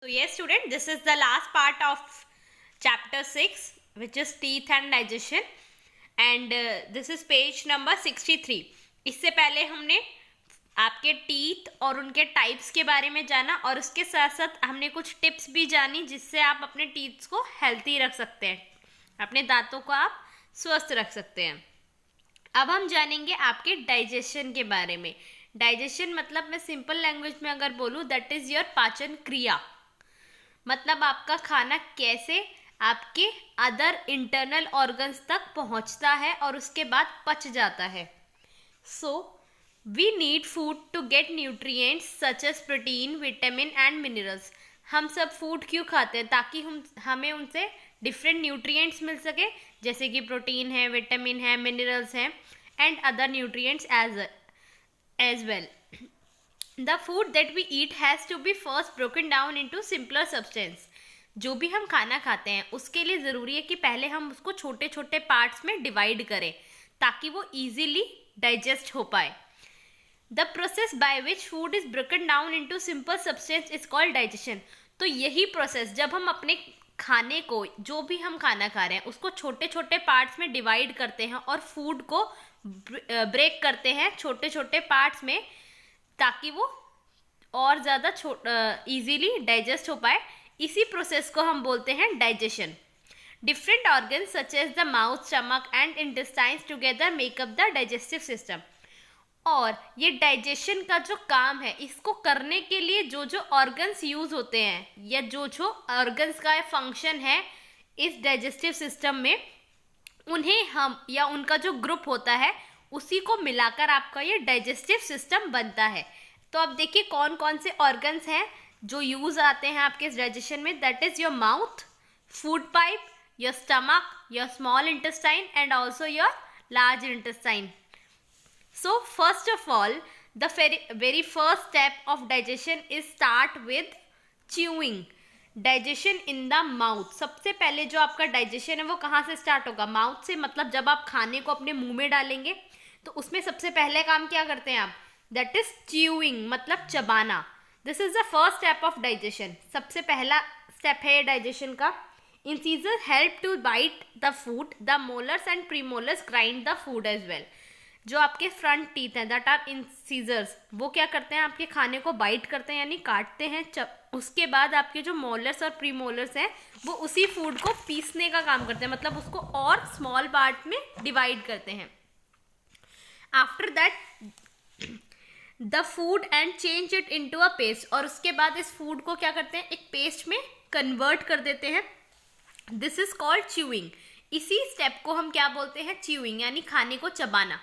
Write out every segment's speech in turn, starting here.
So yes student, this is the last part of chapter 6 which is teeth and digestion and this is page number 63. इससे पहले हमने आपके teeth और उनके types के बारे में जाना और उसके साथ साथ हमने कुछ टिप्स भी जानी जिससे आप अपने टीथ्स को हेल्थी रख सकते हैं, अपने दांतों को आप स्वस्थ रख सकते हैं। अब हम जानेंगे आपके डाइजेशन के बारे में। डाइजेशन मतलब मैं सिंपल लैंग्वेज में अगर बोलूँ दैट इज़ योर पाचन क्रिया, मतलब आपका खाना कैसे आपके अदर इंटरनल ऑर्गन्स तक पहुंचता है और उसके बाद पच जाता है। So we need food to get nutrients such as protein, vitamin and minerals. हम सब फूड क्यों खाते हैं? ताकि हमें उनसे डिफरेंट न्यूट्रिएंट्स मिल सके, जैसे कि प्रोटीन है, विटामिन है, मिनरल्स हैं and other nutrients as well. The food that we eat has to be first broken down into simpler substance। जो भी हम खाना खाते हैं उसके लिए ज़रूरी है कि पहले हम उसको छोटे छोटे पार्ट्स में डिवाइड करें ताकि वो easily डाइजेस्ट हो पाए। The process by which food is broken down into simple substance is called digestion। तो यही प्रोसेस, जब हम अपने खाने को, जो भी हम खाना खा रहे हैं उसको छोटे छोटे पार्ट्स में डिवाइड करते हैं और फूड को ब्रेक करते हैं छोटे छोटे पार्ट्स में ताकि वो और ज़्यादा ईजीली डाइजेस्ट हो पाए, इसी प्रोसेस को हम बोलते हैं digestion. Different organs such as the mouth, stomach and intestines together make up the digestive system. और ये डाइजेशन का जो काम है, इसको करने के लिए जो जो ऑर्गन्स यूज होते हैं या जो जो ऑर्गन्स का फंक्शन है इस डाइजेस्टिव सिस्टम में, उन्हें हम या उनका जो ग्रुप होता है उसी को मिलाकर आपका ये डाइजेस्टिव सिस्टम बनता है। तो अब देखिए कौन कौन से ऑर्गन्स हैं जो यूज आते हैं आपके इस डाइजेशन में। That is your mouth, food pipe, your stomach, your small intestine and also your large intestine. So first of all the very first step of digestion is start with chewing. Digestion in the mouth. सबसे पहले जो आपका digestion है वो कहाँ से start होगा? Mouth से। मतलब जब आप खाने को अपने मुंह में डालेंगे तो उसमें सबसे पहले काम क्या करते हैं आप? दैट इज च्यूइंग, मतलब चबाना। This is the first step of digestion. सबसे पहला स्टेप है डाइजेशन का। Incisor help to bite the food, the molars and premolars grind the food as well. जो आपके फ्रंट टीथ हैं दैट आर इंसीजर्स, वो क्या करते हैं? आपके खाने को बाइट करते हैं यानी काटते हैं। उसके बाद आपके जो मोलर्स और प्रीमोलर्स हैं वो उसी फूड को पीसने का काम करते हैं, मतलब उसको और स्मॉल पार्ट में डिवाइड करते हैं। After that the food and change it into a paste. और उसके बाद इस फूड को क्या करते हैं? एक पेस्ट में कन्वर्ट कर देते हैं। This is called chewing. इसी स्टेप को हम क्या बोलते हैं? च्यूइंग, यानी खाने को चबाना।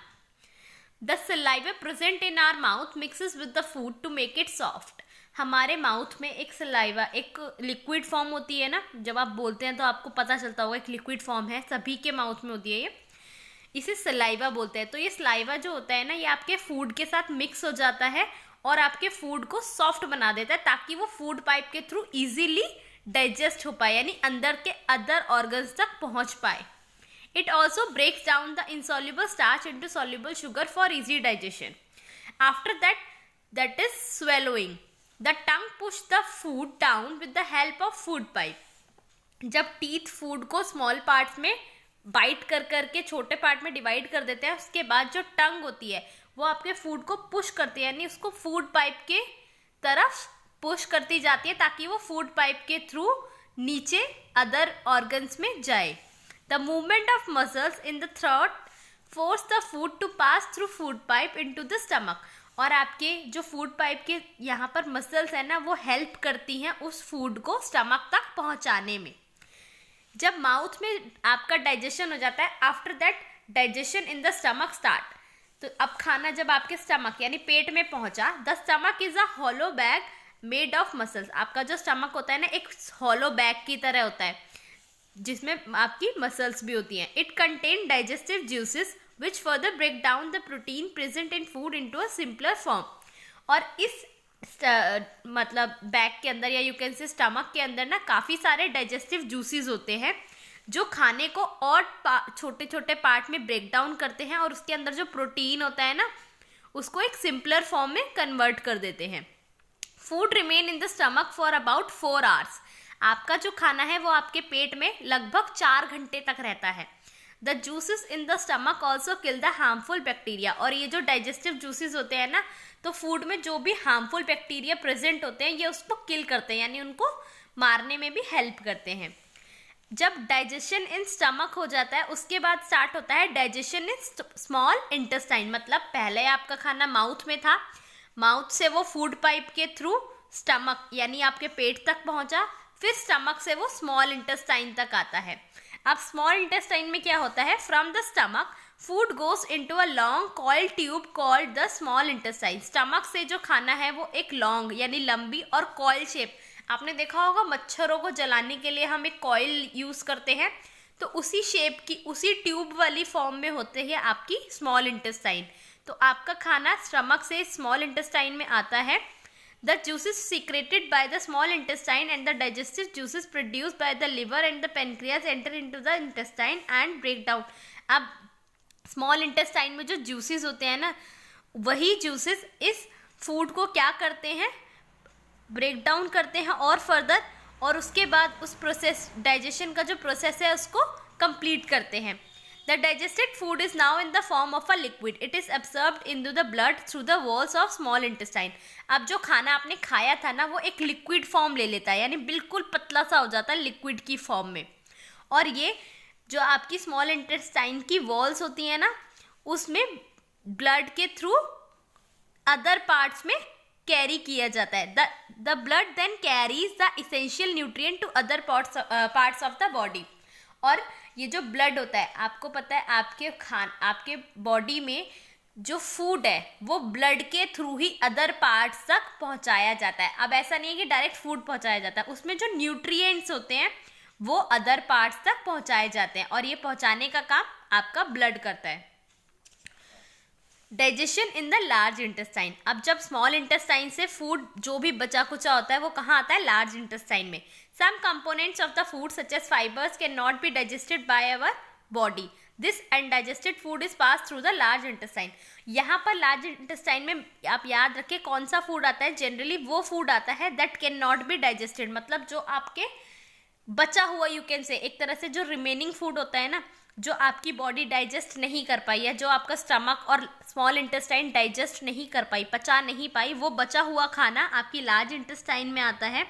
The saliva present in our mouth mixes with the food to make it soft. हमारे माउथ में एक सलाइवा, एक लिक्विड फॉर्म होती है ना, जब आप बोलते हैं तो आपको पता चलता होगा एक लिक्विड फॉर्म है, सभी के माउथ में होती है ये, इसे सलाइवा बोलते हैं। तो ये सलाइवा जो होता है ना, ये आपके फूड के साथ मिक्स हो जाता है और आपके फूड को सॉफ्ट बना देता है ताकि वो फूड पाइप के थ्रू इजीली डाइजेस्ट हो पाए, यानी अंदर के अदर ऑर्गन्स तक पहुंच पाए। It also breaks down the insoluble starch into soluble sugar for easy digestion. After that, that is swallowing. The tongue push the food down with the help of food pipe. जब teeth food को small parts में bite कर करके छोटे part में divide कर देते हैं, उसके बाद जो टंग होती है वो आपके फूड को पुश करती है, यानी उसको फूड पाइप के तरफ पुश करती जाती है ताकि वो फूड पाइप के थ्रू नीचे अदर ऑर्गन्स में जाए। The movement of muscles in the throat force the food to pass through food pipe into the stomach। और आपके जो फूड पाइप के यहाँ पर मसल्स है ना, वो हेल्प करती हैं उस फूड को स्टमक तक पहुँचाने में। जब माउथ में आपका डाइजेशन हो जाता है, after that digestion in the stomach start. तो अब खाना जब आपके स्टमक यानी पेट में पहुँचा, the stomach is a hollow bag made of muscles. आपका जो स्टमक होता है ना, एक हॉलो बैग की तरह होता है जिसमें आपकी मसल्स भी होती हैं। It contain digestive juices which further break down the protein present in food into a simpler form. और इस मतलब बैग के अंदर या यू कैन से स्टमक के अंदर ना काफ़ी सारे डाइजेस्टिव जूसेस होते हैं जो खाने को और छोटे छोटे पार्ट में ब्रेक डाउन करते हैं और उसके अंदर जो प्रोटीन होता है ना उसको एक सिंपलर फॉर्म में कन्वर्ट कर देते हैं। Food remain in the stomach for about 4 hours. आपका जो खाना है वो आपके पेट में लगभग 4 घंटे तक रहता है। The juices in the stomach also kill the harmful bacteria. और ये जो डाइजेस्टिव जूसेस होते हैं ना, तो फूड में जो भी हार्मफुल बैक्टीरिया प्रेजेंट होते हैं ये उसको किल करते हैं, यानी उनको मारने में भी हेल्प करते हैं। जब डाइजेशन इन स्टमक हो जाता है उसके बाद स्टार्ट होता है डाइजेशन इन स्मॉल इंटेस्टाइन। मतलब पहले आपका खाना माउथ में था, माउथ से वो फूड पाइप के थ्रू स्टमक यानी आपके पेट तक पहुंचा, फिर स्टमक से वो स्मॉल इंटेस्टाइन तक आता है। अब स्मॉल इंटेस्टाइन में क्या होता है, from the stomach food goes into a long coil tube called the small intestine. Stomach से जो खाना है वो एक लॉन्ग यानी लंबी और कॉइल शेप, आपने देखा होगा मच्छरों को जलाने के लिए हम एक कॉइल यूज करते हैं, तो उसी शेप की उसी ट्यूब वाली फॉर्म में होते हैं आपकी स्मॉल इंटेस्टाइन। तो आपका खाना स्टमक से स्मॉल इंटेस्टाइन में आता है। The juices secreted by the small intestine and the digestive juices produced by the liver and the pancreas enter into the intestine and break down। अब स्मॉल इंटेस्टाइन में जो जूसेस होते हैं ना, वही जूसेस इस फूड को क्या करते हैं, ब्रेक डाउन करते हैं और फर्दर, और उसके बाद उस प्रोसेस डाइजेशन का जो प्रोसेस है उसको कंप्लीट करते हैं। The digested food is now in the form of a liquid. It is absorbed into the blood through the walls of small intestine। अब जो खाना आपने खाया था ना वो एक लिक्विड फॉर्म ले लेता है, यानी बिल्कुल पतला सा हो जाता है लिक्विड की फॉर्म में। और ये जो आपकी स्मॉल इंटेस्टाइन की वॉल्स होती हैं ना, उसमें ब्लड के थ्रू अदर पार्ट्स में कैरी किया जाता है। The blood then carries the essential nutrient to other parts of the body. और ये जो ब्लड होता है, आपको पता है आपके बॉडी में जो फूड है वो ब्लड के थ्रू ही अदर पार्ट्स तक पहुंचाया जाता है। अब ऐसा नहीं है कि डायरेक्ट फूड पहुंचाया जाता है, उसमें जो न्यूट्रिएंट्स होते हैं वो अदर पार्ट्स तक पहुंचाए जाते हैं, और ये पहुंचाने का काम आपका ब्लड करता है। Digestion in the large intestine. अब जब स्मॉल इंटेस्टाइन से फूड जो भी बचा कुचा होता है वो कहाँ आता है, लार्ज इंटेस्टाइन में। Some components of the food such as fibers can not be digested by our body. This undigested food is pass through the large intestine. यहाँ पर लार्ज इंटेस्टाइन में आप याद रखें कौन सा फूड आता है, जनरली वो फूड आता है that can not be digested, मतलब जो आपके बचा हुआ, यू कैन से एक तरह से जो रिमेनिंग फूड होता है ना, जो आपकी बॉडी डाइजेस्ट नहीं कर पाई या जो आपका स्टमक और स्मॉल इंटेस्टाइन डाइजेस्ट नहीं कर पाई, पचा नहीं पाई, वो बचा हुआ खाना आपकी लार्ज इंटेस्टाइन में आता है,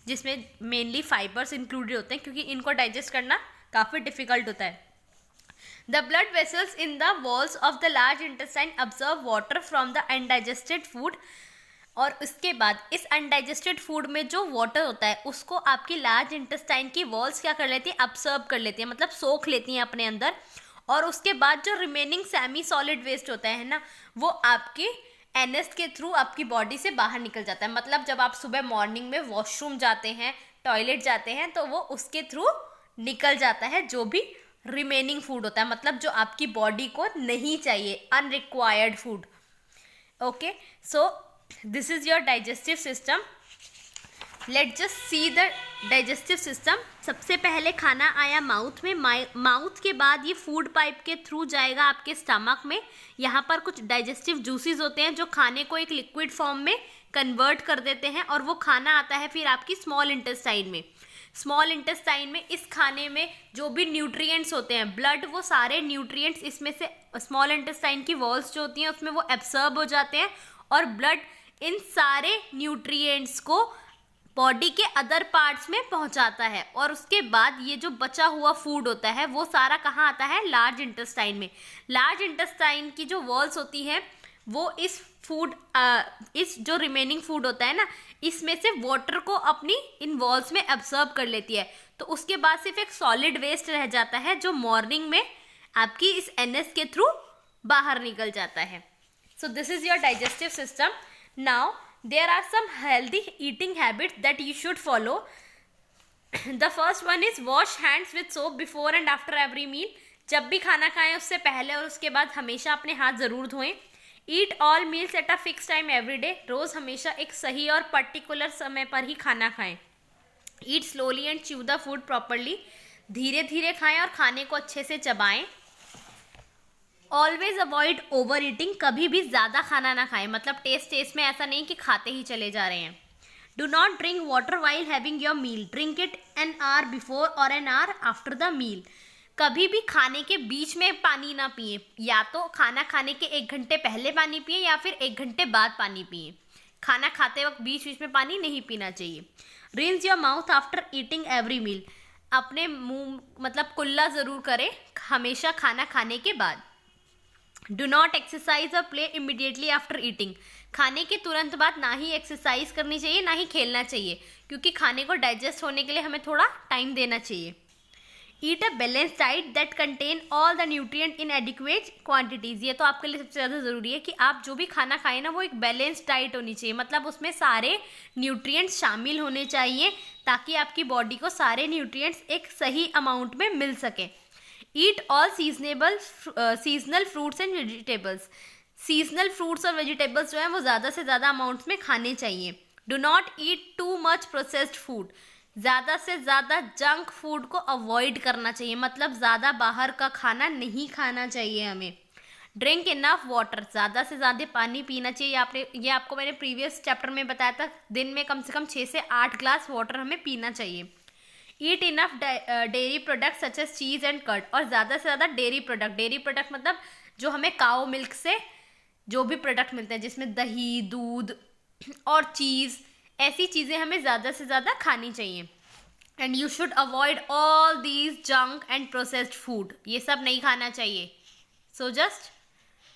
जिसमें मेनली फाइबर्स इंक्लूडेड होते हैं क्योंकि इनको डाइजेस्ट करना काफ़ी डिफिकल्ट होता है। The blood vessels in the walls of the large intestine absorb water from the undigested food. और उसके बाद इस अनडाइजेस्टेड फूड में जो वाटर होता है उसको आपकी लार्ज इंटेस्टाइन की वॉल्स क्या कर लेती है, अब्सर्व कर लेती है, मतलब सोख लेती हैं अपने अंदर। और उसके बाद जो रिमेनिंग सेमी सॉलिड वेस्ट होता है ना, वो आपके एनएस के थ्रू आपकी बॉडी से बाहर निकल जाता है। मतलब जब आप सुबह मॉर्निंग में वॉशरूम जाते हैं, टॉयलेट जाते हैं, तो वो उसके थ्रू निकल जाता है जो भी रिमेनिंग फूड होता है, मतलब जो आपकी बॉडी को नहीं चाहिए, unrequired food. Okay, so this is your digestive system. Let's just see the digestive system. सबसे पहले खाना आया माउथ में, माउथ के बाद ये फूड पाइप के थ्रू जाएगा आपके स्टमक में। यहाँ पर कुछ डाइजेस्टिव जूसेस होते हैं जो खाने को एक लिक्विड फॉर्म में कन्वर्ट कर देते हैं, और वो खाना आता है फिर आपकी स्मॉल इंटेस्टाइन में। स्मॉल इंटेस्टाइन में इस खाने में जो भी न्यूट्रिएंट्स होते हैं, ब्लड, वो सारे न्यूट्रिएंट्स इसमें से स्मॉल इंटेस्टाइन की वॉल्स जो होती हैं उसमें वो एब्सॉर्ब हो जाते हैं, और ब्लड इन सारे न्यूट्रिएंट्स को बॉडी के अदर पार्ट्स में पहुंचाता है। और उसके बाद ये जो बचा हुआ फूड होता है वो सारा कहाँ आता है, लार्ज इंटेस्टाइन में। लार्ज इंटेस्टाइन की जो वॉल्स होती हैं वो इस जो रिमेनिंग फूड होता है ना, इसमें से वाटर को अपनी इन वॉल्स में एब्सॉर्ब कर लेती है। तो उसके बाद सिर्फ एक सॉलिड वेस्ट रह जाता है जो मॉर्निंग में आपकी इस एनएस के थ्रू बाहर निकल जाता है। सो this is your digestive system. Now there are some healthy eating habits that you should follow. The first one is wash hands with soap before and after every meal. जब भी खाना खाएं उससे पहले और उसके बाद हमेशा अपने हाथ ज़रूर धोएं। Eat all meals at a fixed time every day. रोज़ हमेशा एक सही और पर्टिकुलर समय पर ही खाना खाएं। Eat slowly and chew the food properly. धीरे धीरे खाएं और खाने को अच्छे से चबाएं। Always avoid over eating. कभी भी ज़्यादा खाना ना खाएं, मतलब टेस्ट में ऐसा नहीं कि खाते ही चले जा रहे हैं। Do not drink water while having your meal, drink it an hour before और an hour after the meal. कभी भी खाने के बीच में पानी ना पिए, या तो खाना खाने के 1 घंटे पहले पानी पिए या फिर 1 घंटे बाद पानी पिए। खाना खाते वक्त बीच बीच में पानी नहीं पीना चाहिए। Rinse your mouth after eating every meal, अपने मुंह मतलब कुल्ला ज़रूर करें हमेशा खाना खाने के बाद। डू नॉट एक्सरसाइज और प्ले इमिडिएटली आफ्टर ईटिंग, खाने के तुरंत बाद ना ही एक्सरसाइज करनी चाहिए ना ही खेलना चाहिए, क्योंकि खाने को डाइजेस्ट होने के लिए हमें थोड़ा टाइम देना चाहिए। Eat a balance diet that content all the nutrient in adequate quantities, ये तो आपके लिए सबसे ज़्यादा ज़रूरी है कि आप जो भी खाना खाएं ना वो एक बैलेंस डाइट होनी चाहिए, मतलब उसमें सारे न्यूट्रिएंट्स शामिल होने चाहिए ताकि आपकी बॉडी को सारे न्यूट्रिएंट्स एक सही अमाउंट में मिल सके। Eat all seasonal fruits and vegetables, seasonal fruits और वेजिटेबल्स जो हैं वो ज़्यादा से ज़्यादा अमाउंट्स में खाने चाहिए। Do not eat too much processed food, ज़्यादा से ज़्यादा जंक फूड को अवॉइड करना चाहिए, मतलब ज़्यादा बाहर का खाना नहीं खाना चाहिए हमें। ड्रिंक इनफ वाटर, ज़्यादा से ज़्यादा पानी पीना चाहिए। ये आपको मैंने प्रीवियस चैप्टर में बताया था, दिन में कम से कम 6 से 8 ग्लास वाटर हमें पीना चाहिए। Eat enough dairy product such as cheese and curd, और ज़्यादा से ज़्यादा डेयरी प्रोडक्ट मतलब जो हमें काऊ मिल्क से जो भी प्रोडक्ट मिलते हैं जिसमें दही, दूध और चीज़, ऐसी चीज़ें हमें ज़्यादा से ज़्यादा खानी चाहिए। And you should avoid all these junk and processed food, ये सब नहीं खाना चाहिए। So just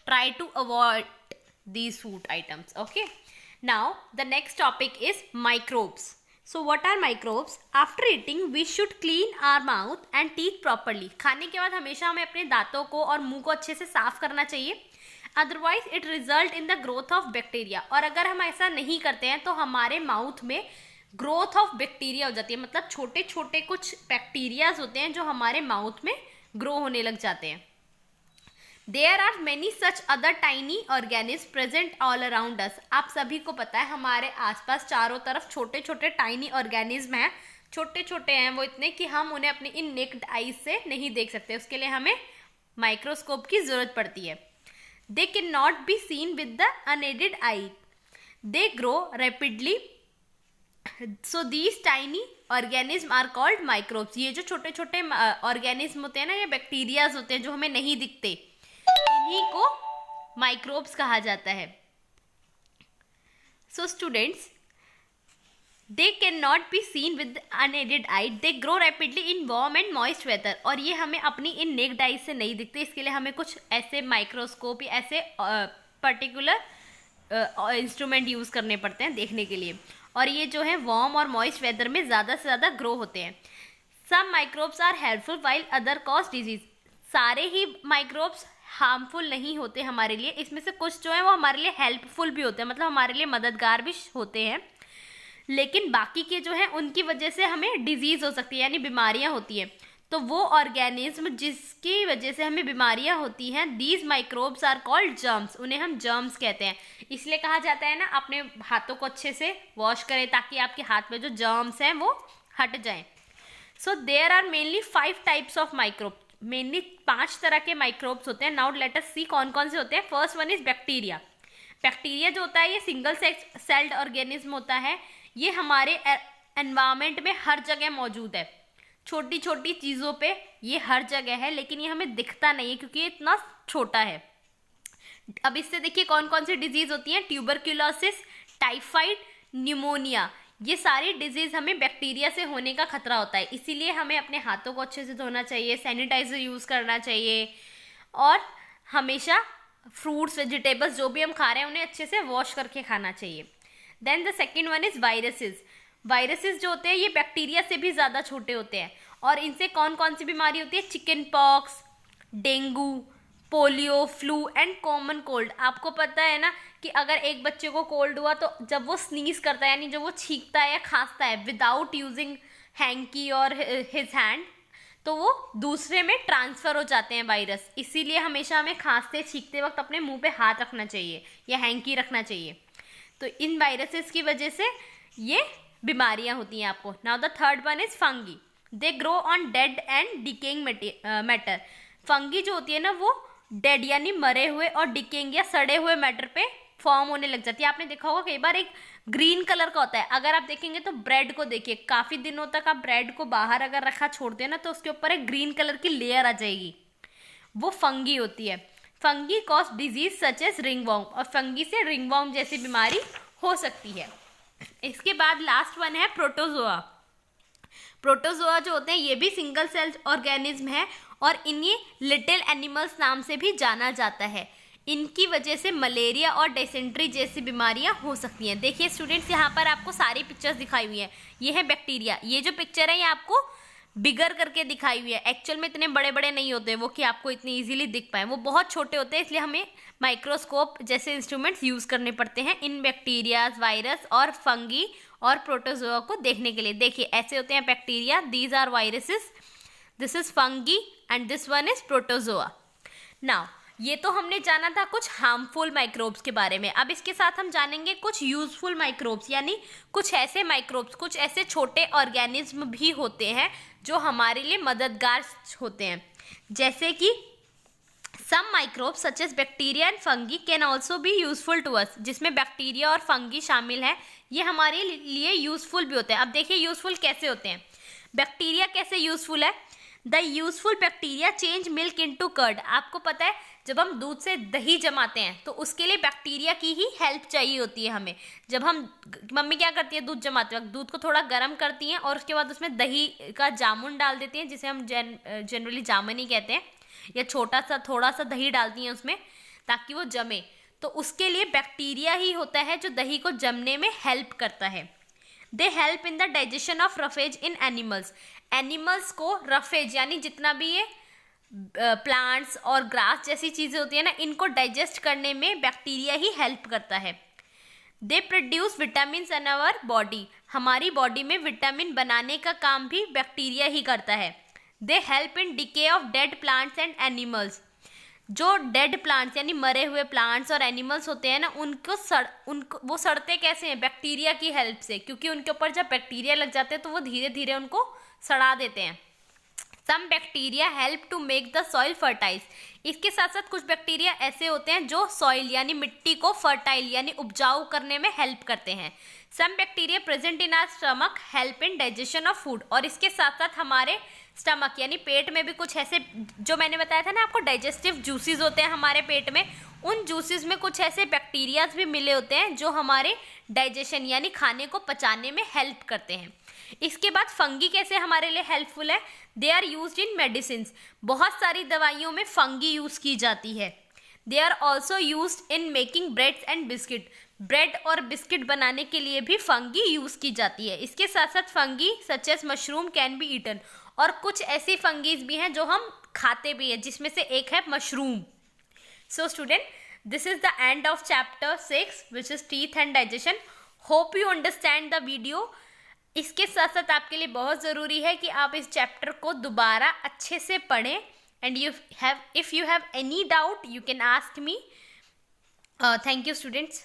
try to avoid these food items. Okay, now the next topic is microbes. So what are microbes? After eating we should clean our mouth and teeth properly, खाने के बाद हमेशा हमें अपने दांतों को और मुंह को अच्छे से साफ करना चाहिए। Otherwise it result in the growth of bacteria, और अगर हम ऐसा नहीं करते हैं तो हमारे माउथ में ग्रोथ ऑफ बैक्टीरिया हो जाती है, मतलब छोटे छोटे कुछ बैक्टीरियाज होते हैं जो हमारे माउथ में ग्रो होने लग जाते हैं। There are many such other tiny organism present all around us, आप सभी को पता है हमारे आसपास चारों तरफ छोटे छोटे टाइनी ऑर्गेनिज्म हैं, छोटे छोटे हैं वो इतने कि हम उन्हें अपनी इन नेक्ड आईज से नहीं देख सकते, उसके लिए हमें माइक्रोस्कोप की जरूरत पड़ती है। They cannot be seen with the unaided eye. They grow rapidly. So these tiny organisms are called microbes. ये जो छोटे छोटे ऑर्गेनिज्म होते हैं ना, ये बैक्टीरियाज होते हैं जो हमें नहीं दिखते, इन्हीं को माइक्रोब्स कहा जाता है। So students, they cannot be seen with the unaided eye. They grow rapidly in warm and moist weather. और ये हमें अपनी इन नेक्ड आई से नहीं दिखते, इसके लिए हमें कुछ ऐसे माइक्रोस्कोप या ऐसे पर्टिकुलर इंस्ट्रूमेंट यूज़ करने पड़ते हैं देखने के लिए, और ये जो है वार्म और मॉइस्ट वेदर में ज़्यादा से ज़्यादा ग्रो होते हैं। Some microbes are helpful while other cause disease, सारे ही माइक्रोब्स हार्मफुल नहीं होते हमारे लिए, इसमें से कुछ जो है वो हमारे लिए हेल्पफुल भी होते हैं, मतलब हमारे लिए मददगार भी होते हैं, लेकिन बाकी के जो हैं उनकी वजह से हमें डिजीज़ हो सकती है, यानी बीमारियां होती हैं। तो वो ऑर्गेनिज्म जिसकी वजह से हमें बीमारियां होती हैं, these microbes are called germs, उन्हें हम जर्म्स कहते हैं। इसलिए कहा जाता है ना, अपने हाथों को अच्छे से वॉश करें ताकि आपके हाथ में जो जर्म्स हैं वो हट जाएं। So there are mainly 5 types of microbe, mainly 5 तरह के माइक्रोब्स होते हैं। नाउ लेट अस सी कौन कौन से होते हैं। First one is bacteria. Bacteria जो होता है ये सिंगल सेल्ड ऑर्गेनिज्म होता है, ये हमारे एनवायरनमेंट में हर जगह मौजूद है, छोटी छोटी चीज़ों पे ये हर जगह है, लेकिन ये हमें दिखता नहीं है क्योंकि ये इतना छोटा है। अब इससे देखिए कौन कौन सी डिजीज़ होती हैं। ट्यूबरक्यूलोसिस, टाइफाइड, न्यूमोनिया, ये सारी डिजीज़ हमें बैक्टीरिया से होने का खतरा होता है, इसीलिए हमें अपने हाथों को अच्छे से धोना चाहिए, सैनिटाइजर यूज़ करना चाहिए, और हमेशा फ्रूट्स वेजिटेबल्स जो भी हम खा रहे हैं उन्हें अच्छे से वॉश करके खाना चाहिए। Then the second one is viruses. Viruses जो होते हैं ये बैक्टीरिया से भी ज़्यादा छोटे होते हैं, और इनसे कौन कौन सी बीमारी होती है। Chicken pox, dengue, polio, flu and common cold. आपको पता है ना कि अगर एक बच्चे को कोल्ड हुआ तो जब वो स्नीज करता है, यानी जब वो छींकता है या खांसता है विदाउट यूजिंग हैंकी और हिज हैंड, तो वो दूसरे में ट्रांसफ़र हो जाते हैं वायरस। इसीलिए हमेशा हमें खांसते छींकते वक्त अपने मुंह पे हाथ रखना चाहिए या हैंकी रखना चाहिए। तो इन वायरसेस की वजह से ये बीमारियां होती हैं आपको। Now the third one is fungi. They grow on dead and decaying matter. Fungi जो होती है ना वो डेड यानी मरे हुए और डिकेइंग या सड़े हुए मैटर पे फॉर्म होने लग जाती है। आपने देखा होगा कई बार एक ग्रीन कलर का होता है। अगर आप देखेंगे तो ब्रेड को देखिए, काफी दिनों तक आप ब्रेड को बाहर अगर रखा छोड़ते हैं ना तो उसके ऊपर एक ग्रीन कलर की लेयर आ जाएगी, वो फंगी होती है। Fungi cause disease such as ringworm, और फंगी से रिंगवॉर्म जैसी बीमारी हो सकती है। इसके बाद लास्ट वन है प्रोटोजोआ। प्रोटोजोआ जो होते हैं ये भी सिंगल सेल ऑर्गेनिज्म है और इन्हें लिटिल एनिमल्स नाम से भी जाना जाता है। इनकी वजह से मलेरिया और डिसेंट्री जैसी बीमारियां हो सकती हैं। देखिए स्टूडेंट्स, यहाँ पर आपको सारी पिक्चर्स दिखाई हुई हैं। ये है बैक्टीरिया, ये जो पिक्चर है ये आपको बिगर करके दिखाई हुई है। एक्चुअल में इतने बड़े बड़े नहीं होते वो कि आपको इतनी इजीली दिख पाए, वो बहुत छोटे होते हैं, इसलिए हमें माइक्रोस्कोप जैसे इंस्ट्रूमेंट्स यूज करने पड़ते हैं इन बैक्टीरियाज, वायरस और फंगी और प्रोटोजोआ को देखने के लिए। देखिए ऐसे होते हैं bacteria, these are viruses, this is fungi and this one is protozoa. Now ये तो हमने जाना था कुछ हार्मफुल माइक्रोब्स के बारे में। अब इसके साथ हम जानेंगे कुछ यूजफुल माइक्रोब्स, यानी कुछ ऐसे माइक्रोब्स, कुछ ऐसे छोटे ऑर्गेनिज्म भी होते हैं जो हमारे लिए मददगार होते हैं। जैसे कि some microbes such as bacteria and fungi can also be useful to us, जिसमें बैक्टीरिया और फंगी शामिल है, ये हमारे लिए यूजफुल भी होते हैं। अब देखिए यूजफुल कैसे होते हैं। बैक्टीरिया कैसे यूजफुल है? The useful bacteria change milk into curd. आपको पता है जब हम दूध से दही जमाते हैं तो उसके लिए बैक्टीरिया की ही हेल्प चाहिए होती है हमें। जब हम, मम्मी क्या करती है दूध जमाते वक्त, दूध को थोड़ा गर्म करती हैं और उसके बाद उसमें दही का जामुन डाल देती हैं, जिसे हम जनरली जामुन ही कहते हैं, या छोटा सा थोड़ा सा दही डालती हैं उसमें ताकि वो जमे। तो उसके लिए बैक्टीरिया ही होता है जो दही को जमने में हेल्प करता है। They help in the digestion of roughage in animals. Animals को रफेज यानी जितना भी ये प्लांट्स और ग्रास जैसी चीज़ें होती है ना, इनको डाइजेस्ट करने में बैक्टीरिया ही हेल्प करता है। They produce vitamin in our body. हमारी बॉडी में विटामिन बनाने का काम भी बैक्टीरिया ही करता है। They help in decay of dead plants and animals. जो डेड प्लांट्स यानी मरे हुए प्लांट्स और एनिमल्स होते हैं ना, उनको वो सड़ते कैसे हैं? बैक्टीरिया की हेल्प से, क्योंकि उनके ऊपर जब बैक्टीरिया लग जाते हैं तो वो धीरे धीरे उनको सड़ा देते हैं। Some bacteria help to make the soil fertile. इसके साथ साथ कुछ बैक्टीरिया ऐसे होते हैं जो सॉइल यानी मिट्टी को फर्टाइल यानी उपजाऊ करने में हेल्प करते हैं। Some bacteria present in our stomach help in digestion of food. और इसके साथ साथ हमारे स्टमक यानी पेट में भी कुछ ऐसे, जो मैंने बताया था ना आपको, डाइजेस्टिव जूसेस होते हैं हमारे पेट में, उन जूसेस में कुछ ऐसे बैक्टीरियाज भी मिले होते हैं जो हमारे डाइजेशन यानी खाने को पचाने में हेल्प करते हैं। इसके बाद फंगी कैसे हमारे लिए हेल्पफुल है? They are used in medicine. बहुत सारी दवाइयों में फंगी यूज की जाती है। They are also used in making breads and biscuit. Bread और बिस्किट बनाने के लिए भी फंगी यूज की जाती है। इसके साथ साथ fungi such as mushroom can be eaten. और कुछ ऐसी फंगीज भी हैं जो हम खाते भी हैं, जिसमें से एक है mushroom. So student, this is the end of chapter 6 which is teeth and digestion. Hope you understand the video. इसके साथ साथ आपके लिए बहुत ज़रूरी है कि आप इस चैप्टर को दोबारा अच्छे से पढ़ें। And if you have any doubt you can ask me. Thank you students.